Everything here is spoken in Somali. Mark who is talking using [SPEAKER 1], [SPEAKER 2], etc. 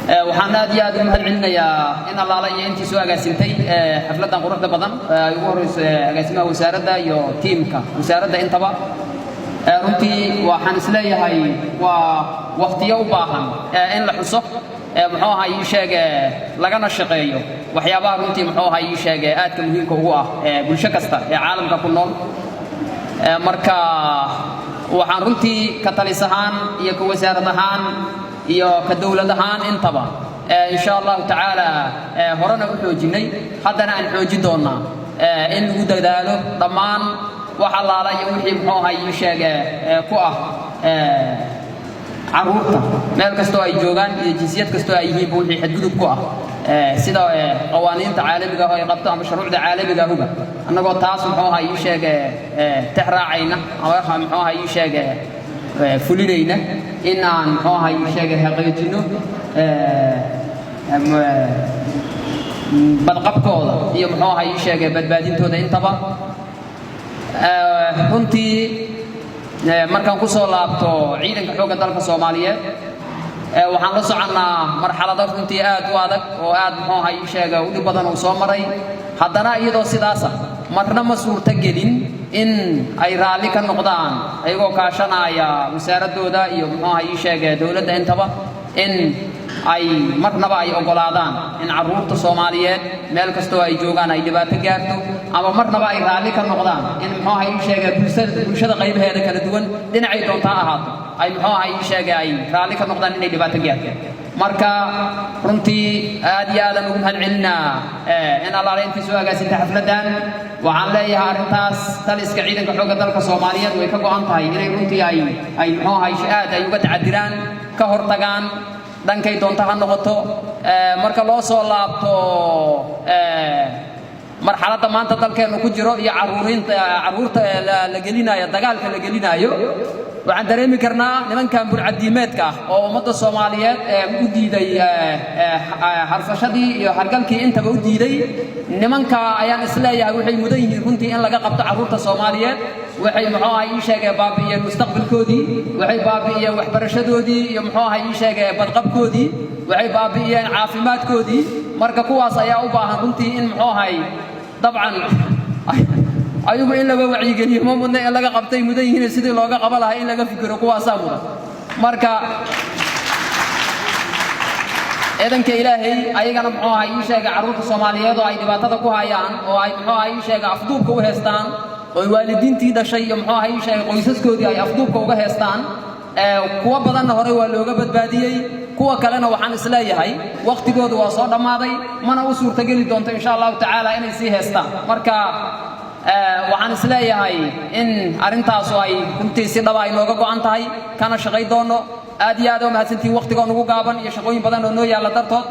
[SPEAKER 1] waxaan aad iyo aad u mahadcelinayaa in allaala iyo intii soo agaasintay xafladan quruxda badan ay ugu horeyso agaasimaha wasaaradda iyo tiimka wasaaradda intaba runtii waxaan isleeyahay waa waqtiyo u baahan in la xuso muxuu ahaa ii sheeg lagana shaqeeyo waxyaabaha runtii muxuu ahaa ii sheeg aadka muhiimka ugu ah bulsho kasta ee caalamka ku nool marka waxaan runtii ka talis ahaan iyo ka wasaarad ahaan iyo ka dawlad ahaan intaba insha Allah ta'ala horena u xoojinay haddana aan xoojin doonaa in lagu dadaalo dhammaan waxa laala iyo wixii muxuu ahaa ii sheeg ku ah caruurta meel kasto ay joogaan iyo jinsiyad kasto ay yihiin wixii xadgudub ku ah sida qawaaniinta caalamiga ah ay qabto ama shuruucda caalamiga ah annagoo taas muxuu ahaa ii sheeg tixraacayna ama muxuu ahaa ii sheeg fulinayna in aan muxuu ahaa ii sheeg haqeejino badqabkooda iyo muxuu ahaa ii sheeg badbaadintooda intaba runtii markaan ku soo laabto ciidanka xoogga dalka Soomaaliyeed waxaan la soconaa marxalado runtii aad u adag oo aad muxuu ahaa ii sheeg u dhib badan oo soo maray haddana iyadoo sidaas marna ma suurta gelin in ay raali ka noqdaan ayagoo kaashanaya wasaaradooda iyo muxuu ahaa ii sheeg dawladda intaba in ay marnaba ay ogolaadaan in caruurta Soomaaliyeed meel kasto ay joogaan ay dhibaato gaarto ama marnaba ay raali ka noqdaan in muxuu ahaa ii sheeg bulshada qaybaheeda kala duwan dhinacay doonta ahaato ay muxuu ahaa ii sheeg ay raali ka noqdaan inay dhibaato gaarto marka runtii aad iyo aad ugu mahadcelinaa in allaala intii soo agaasintay xafladan waxaan leeyahay arrintaas taliska ciidanka xoogga dalka Soomaaliyeed way ka go'an tahay inay runtii ay muxuu ahaa aad ay uga tacadiraan ka hortagaan dhankay doonta ha noqoto marka loo soo laabto marxaladda maanta dalkeenu ku jiro iyo caruurta la gelinayo dagaalka la gelinayo waxaan dareemi karnaa nimankan burcadiimeedka oo ummadda Soomaaliyeed u diiday harfashadii iyo hargalkii intaba u diiday nimanka ayaan isleeyahay waxay mudan yihiin runtii in laga qabto caruurta Soomaaliyeed waxay muxuu ahaa ii sheegay baabi'iyeen mustaqbalkoodii waxay baabi'iyeen waxbarashadoodii iyo muxuu ahaa ii sheegay badqabkoodii waxay baabi'iyeen caafimaadkoodii marka kuwaas ayaa u baahan runtii in muxuu ahaa dabcan ayagu in laga wacyigeliyo ma mudna in laga qabtay mudan yihiin sidii looga qaban lahaa in laga fikiro kuwaasaa mudan marka ciidanka Ilaahay ayagana muxuu ahaa ii sheegay caruurta Soomaaliyeed oo ay dhibaatada ku hayaan oo ay muxuu ahaa ii sheegay afduubka u heestaan oo waalidiintii dhashay iyo muxuu ahaa ii sheegay qoysaskoodii ay afduubka uga heestaan kuwa badan hore waa looga badbaadiyay kuwa kalena waxaan isleeyahay waqtigoodu waa soo dhamaaday mana u suurta gali doonto insha Allah ta'ala inay sii heestaan marka waxaan isleeyahay in arintaas ay runtii si dhab ah inooga go'an tahay kana shaqay doono aad iyo aad u mahadsantiin waqtiga ugu gaaban iyo shaqooyin badan oo noo yaala dartood